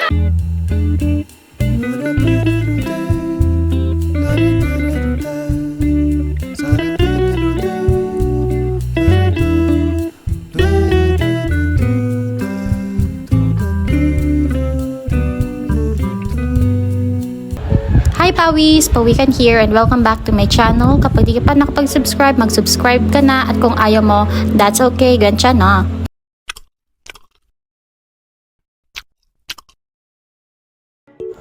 Hi Pawis! Pawikan here and welcome back to my channel. Kapag di ka pa nakapag-subscribe, mag-subscribe ka na. At kung ayaw mo, that's okay, ganyan na.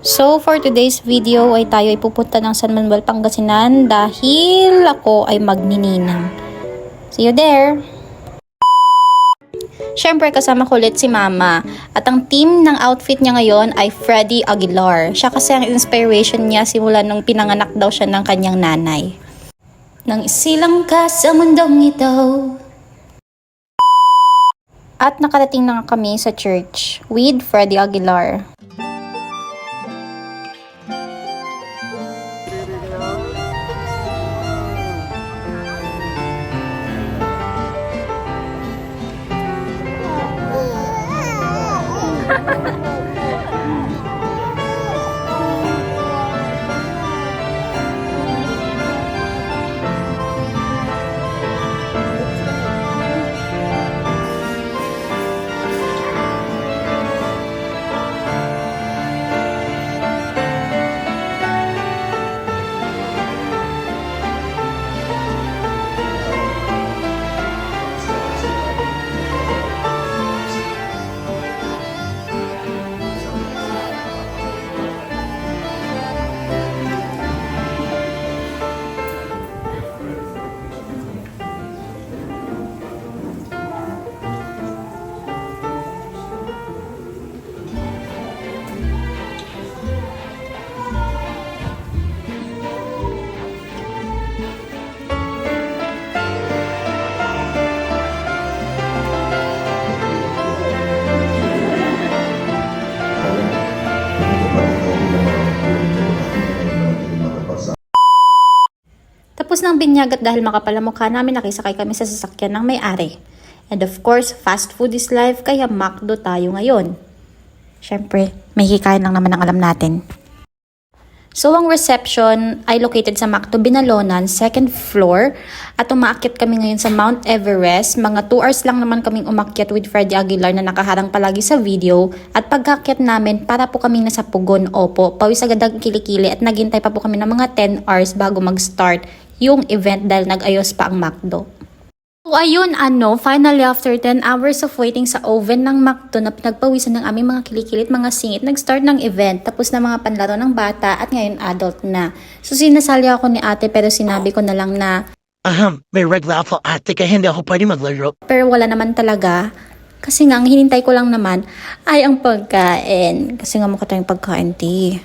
So for today's video ay tayo ay pupunta ng San Manuel, Pangasinan dahil ako ay magnininang. See you there! Siyempre kasama ko ulit si Mama at ang team ng outfit niya ngayon ay Freddie Aguilar. Siya kasi ang inspiration niya simula nung pinanganak daw siya ng kanyang nanay. Nang isilang ka sa mundong ito. At nakarating na kami sa church with Freddie Aguilar. Tapos ng binyag at dahil makapal ang mukha namin, nakisakay kami sa sasakyan ng may-ari. And of course, fast food is life, kaya McDo tayo ngayon. Siyempre, may hikayan lang naman ang alam natin. So, ang reception ay located sa McDo Binalonan, second floor. At umaakyat kami ngayon sa Mount Everest. Mga 2 hours lang naman kaming umakyat with Freddie Aguilar na nakaharang palagi sa video. At pagkakyat namin, para po kami nasa Pugon, opo. Pawis agad ang kilikili at naghintay pa po kami ng mga 10 hours bago mag-start yung event dahil nag-ayos pa ang McDo. So ayun, finally after 10 hours of waiting sa oven ng McDo na pinagpawisan ng aming mga kilikilit, mga singit, nag-start ng event. Tapos na mga panlaro ng bata at ngayon adult na. So sinasali ako ni ate pero sinabi ko na lang na May regla ako ate kaya hindi ako pwede maglaro. pero wala naman talaga. Kasi nga, ang hinintay ko lang naman ay ang pagkain. Kasi nga mukha tayong pagkain, ti.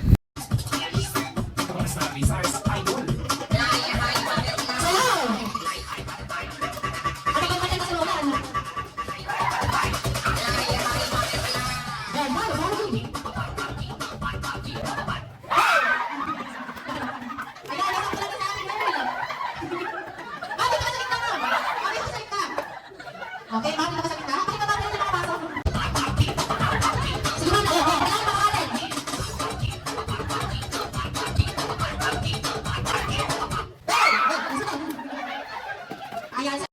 Okay, mami, nakasakit ka? Bakit ka bakit nakapasok? Sige, mami, kailangan makakalin. Ayan.「